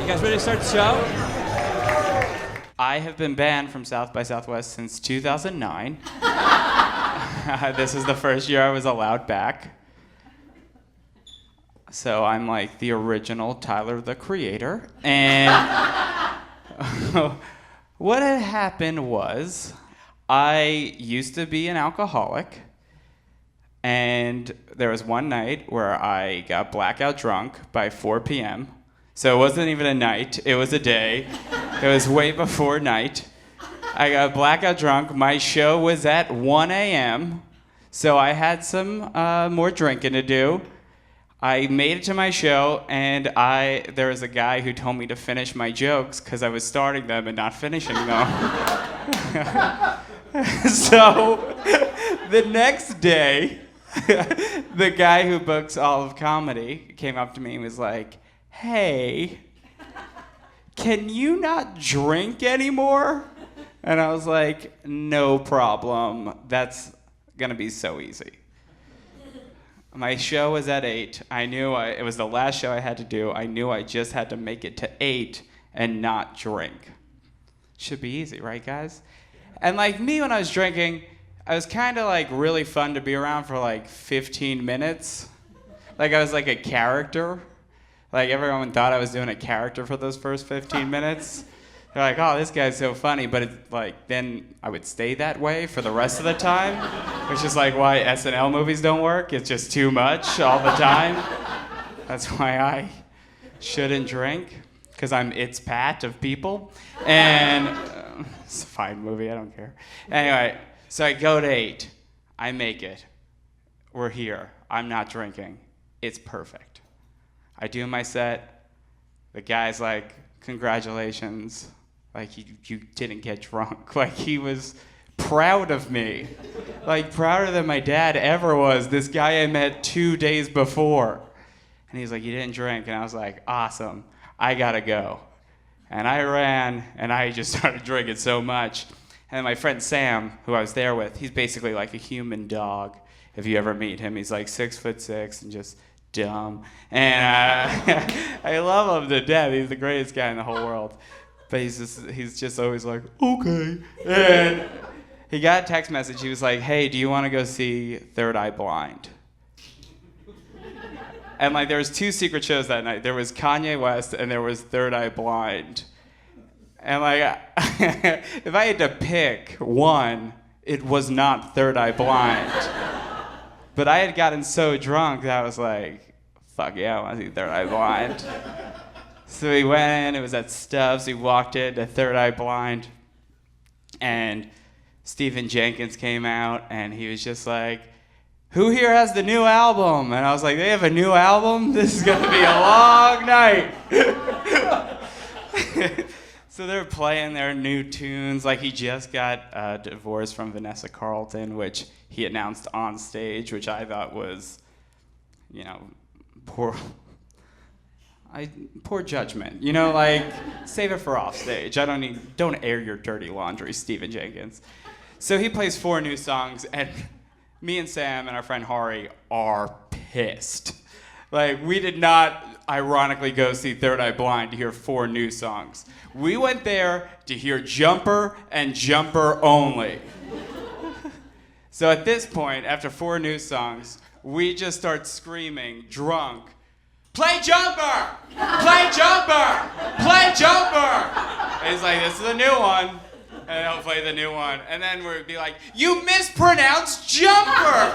You guys ready to start the show? I have been banned from South by Southwest since 2009. This is the first year I was allowed back. So I'm like the original Tyler, the Creator. And what had happened was I used to be an alcoholic. And there was one night where I got blackout drunk by 4 p.m. So it wasn't even a night, it was a day. It was way before night. I got blackout drunk. My show was at 1 a.m. So I had some more drinking to do. I made it to my show, and there was a guy who told me to finish my jokes because I was starting them and not finishing them. So the next day, the guy who books all of comedy came up to me and was like, "Hey, can you not drink anymore?" And I was like, "No problem. That's gonna be so easy." My show was at 8. I knew it was the last show I had to do. I knew I just had to make it to 8 and not drink. Should be easy, right, guys? And like me when I was drinking, I was kind of like really fun to be around for like 15 minutes. Like I was like a character. Like everyone thought I was doing a character for those first 15 minutes. They're like, "Oh, this guy's so funny," but it's like then I would stay that way for the rest of the time, which is like why SNL movies don't work. It's just too much all the time. That's why I shouldn't drink, because I'm It's Pat of people. And it's a fine movie, I don't care. Anyway, so I go to 8. I make it. We're here. I'm not drinking. It's perfect. I do my set. The guy's like, "Congratulations. Like, you didn't get drunk." Like, he was proud of me. Like, prouder than my dad ever was. This guy I met 2 days before. And he's like, "You didn't drink." And I was like, "Awesome. I gotta go." And I ran, and I just started drinking so much. And my friend Sam, who I was there with, he's basically like a human dog, if you ever meet him. He's like 6'6" and just dumb. And I love him to death. He's the greatest guy in the whole world. But he's just always like, "Okay." And he got a text message. He was like, "Hey, do you want to go see Third Eye Blind?" And like there was 2 secret shows that night. There was Kanye West and there was Third Eye Blind. And like if I had to pick one, it was not Third Eye Blind. But I had gotten so drunk that I was like, "Fuck yeah, I want to see Third Eye Blind." So we went in, it was at Stubbs, we walked into Third Eye Blind, and Stephen Jenkins came out, and he was just like, "Who here has the new album?" And I was like, "They have a new album? This is gonna be a long night." So they're playing their new tunes, like he just got divorced from Vanessa Carlton, which he announced on stage, which I thought was, you know, poor judgment. You know, like, save it for off stage. Don't air your dirty laundry, Stephen Jenkins. So he plays 4 new songs, and me and Sam and our friend Hari are pissed. Like, we did not ironically go see Third Eye Blind to hear 4 new songs. We went there to hear Jumper and Jumper only. So at this point, after 4 new songs, we just start screaming, drunk, "Play Jumper! Play Jumper! Play Jumper!" And he's like, "This is a new one." And he'll play the new one. And then we'd be like, "You mispronounced Jumper!"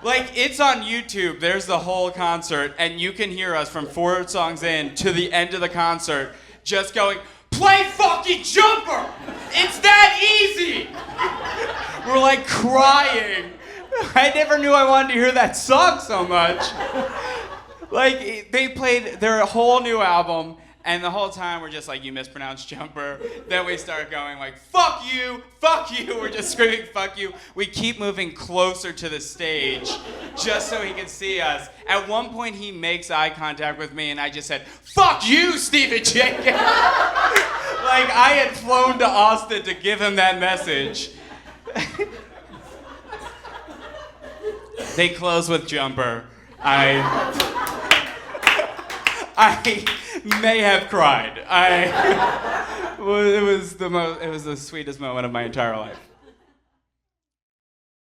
Like, it's on YouTube. There's the whole concert, and you can hear us from 4 songs in to the end of the concert just going, "Play fucking Jumper! It's that easy!" We're like crying. I never knew I wanted to hear that song so much. Like, they played their whole new album, and the whole time we're just like, "You mispronounced Jumper." Then we start going like, "Fuck you, fuck you." We're just screaming, "Fuck you." We keep moving closer to the stage just so he can see us. At one point he makes eye contact with me and I just said, "Fuck you, Stephen Jenkins." Like I had flown to Austin to give him that message. They close with Jumper. may have cried. It was the sweetest moment of my entire life.